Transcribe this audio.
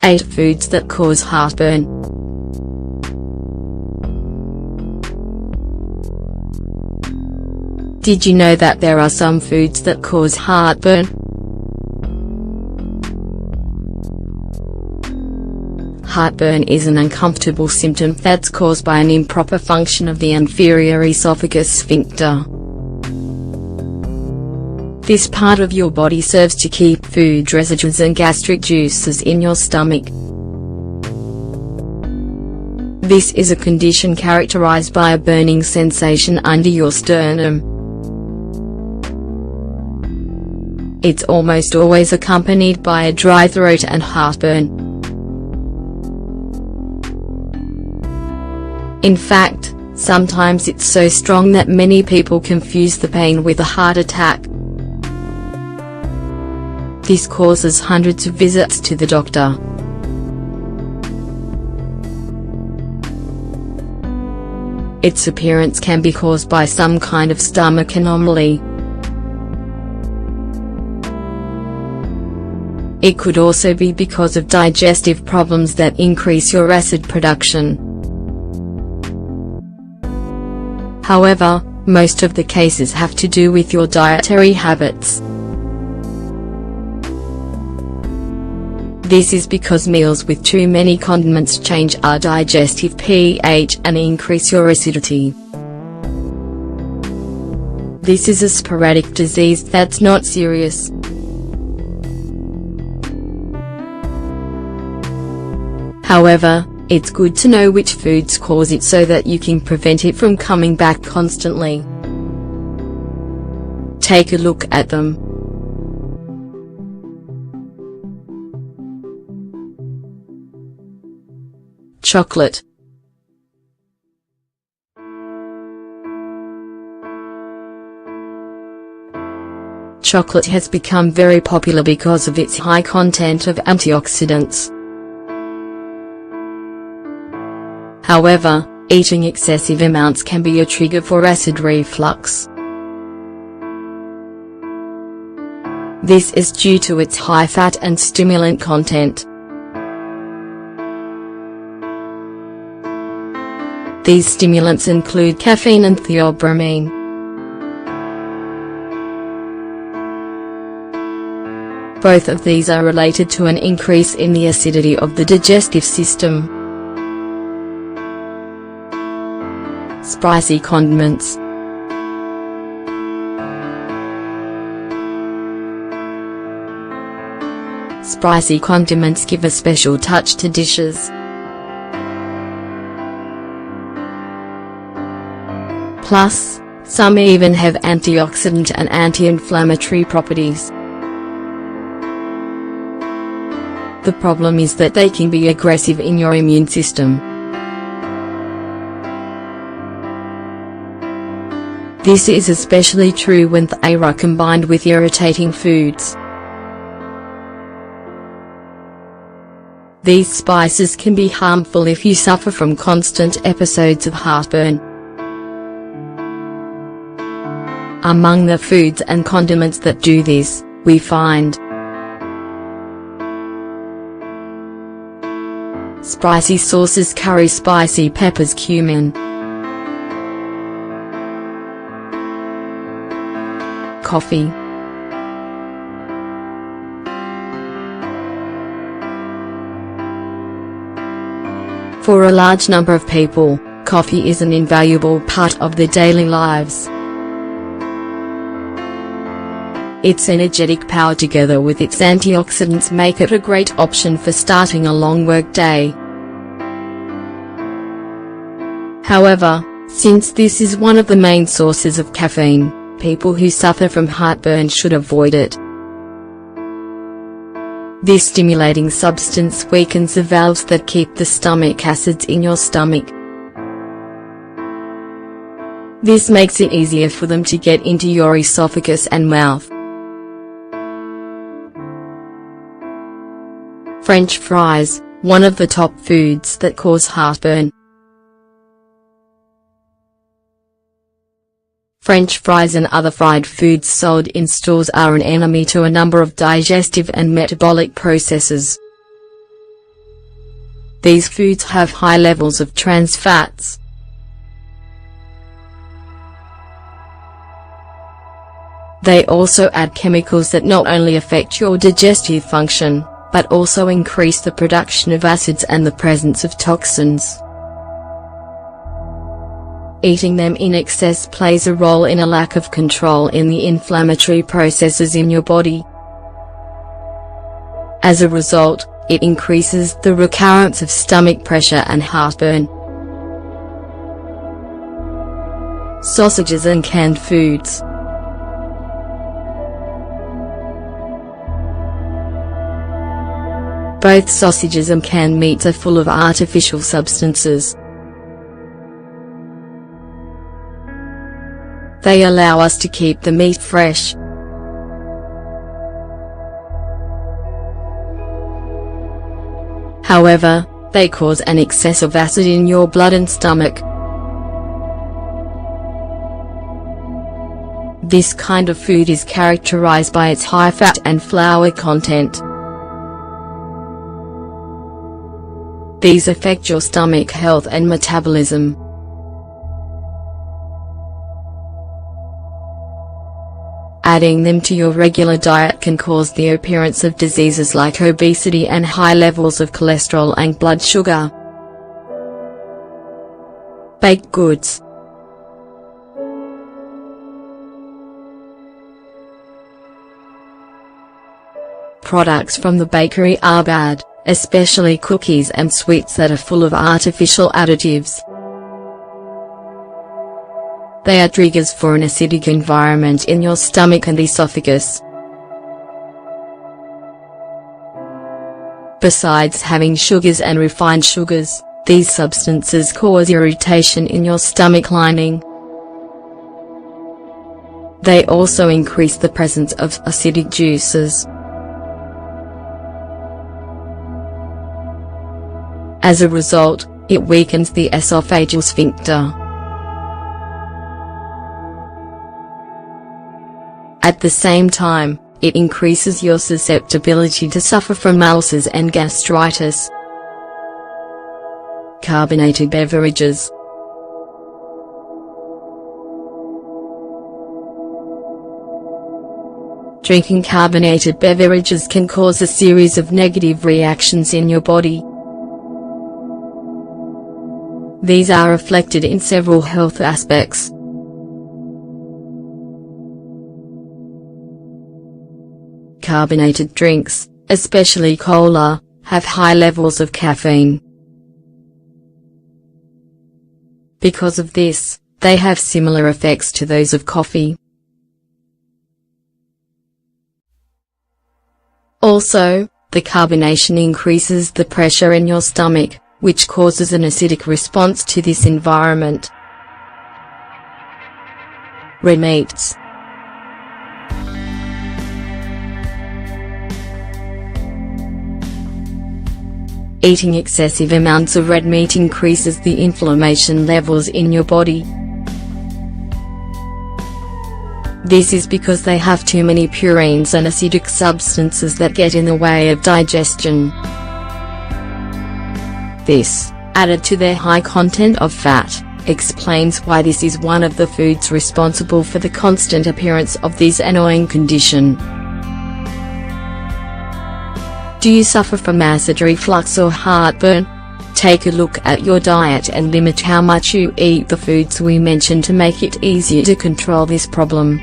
8 foods that cause heartburn. Did you know that there are some foods that cause heartburn? Heartburn is an uncomfortable symptom that's caused by an improper function of the inferior esophagus sphincter. This part of your body serves to keep food residues and gastric juices in your stomach. This is a condition characterized by a burning sensation under your sternum. It's almost always accompanied by a dry throat and heartburn. In fact, sometimes it's so strong that many people confuse the pain with a heart attack. This causes hundreds of visits to the doctor. Its appearance can be caused by some kind of stomach anomaly. It could also be because of digestive problems that increase your acid production. However, most of the cases have to do with your dietary habits. This is because meals with too many condiments change our digestive pH and increase your acidity. This is a sporadic disease that's not serious. However, it's good to know which foods cause it so that you can prevent it from coming back constantly. Take a look at them. Chocolate. Chocolate has become very popular because of its high content of antioxidants. However, eating excessive amounts can be a trigger for acid reflux. This is due to its high fat and stimulant content. These stimulants include caffeine and theobromine. Both of these are related to an increase in the acidity of the digestive system. Spicy condiments. Spicy condiments give a special touch to dishes. Plus, some even have antioxidant and anti-inflammatory properties. The problem is that they can be aggressive in your immune system. This is especially true when they are combined with irritating foods. These spices can be harmful if you suffer from constant episodes of heartburn. Among the foods and condiments that do this, we find spicy sauces, curry, spicy peppers, cumin, coffee, for a large number of people, coffee is an invaluable part of their daily lives. Its energetic power together with its antioxidants make it a great option for starting a long work day. However, since this is one of the main sources of caffeine, people who suffer from heartburn should avoid it. This stimulating substance weakens the valves that keep the stomach acids in your stomach. This makes it easier for them to get into your esophagus and mouth. French fries, one of the top foods that cause heartburn. French fries and other fried foods sold in stores are an enemy to a number of digestive and metabolic processes. These foods have high levels of trans fats. They also add chemicals that not only affect your digestive function, but also increase the production of acids and the presence of toxins. Eating them in excess plays a role in a lack of control in the inflammatory processes in your body. As a result, it increases the recurrence of stomach pressure and heartburn. Sausages and canned foods. Both sausages and canned meats are full of artificial substances. They allow us to keep the meat fresh. However, they cause an excess of acid in your blood and stomach. This kind of food is characterized by its high fat and flour content. These affect your stomach health and metabolism. Adding them to your regular diet can cause the appearance of diseases like obesity and high levels of cholesterol and blood sugar. Baked goods. Products from the bakery are bad, especially cookies and sweets that are full of artificial additives. They are triggers for an acidic environment in your stomach and esophagus. Besides having sugars and refined sugars, these substances cause irritation in your stomach lining. They also increase the presence of acidic juices. As a result, it weakens the esophageal sphincter. At the same time, it increases your susceptibility to suffer from ulcers and gastritis. Carbonated beverages. Drinking carbonated beverages can cause a series of negative reactions in your body. These are reflected in several health aspects. Carbonated drinks, especially cola, have high levels of caffeine. Because of this, they have similar effects to those of coffee. Also, the carbonation increases the pressure in your stomach, which causes an acidic response to this environment. Red meats. Eating excessive amounts of red meat increases the inflammation levels in your body. This is because they have too many purines and acidic substances that get in the way of digestion. This, added to their high content of fat, explains why this is one of the foods responsible for the constant appearance of this annoying condition. Do you suffer from acid reflux or heartburn? Take a look at your diet and limit how much you eat the foods we mentioned to make it easier to control this problem.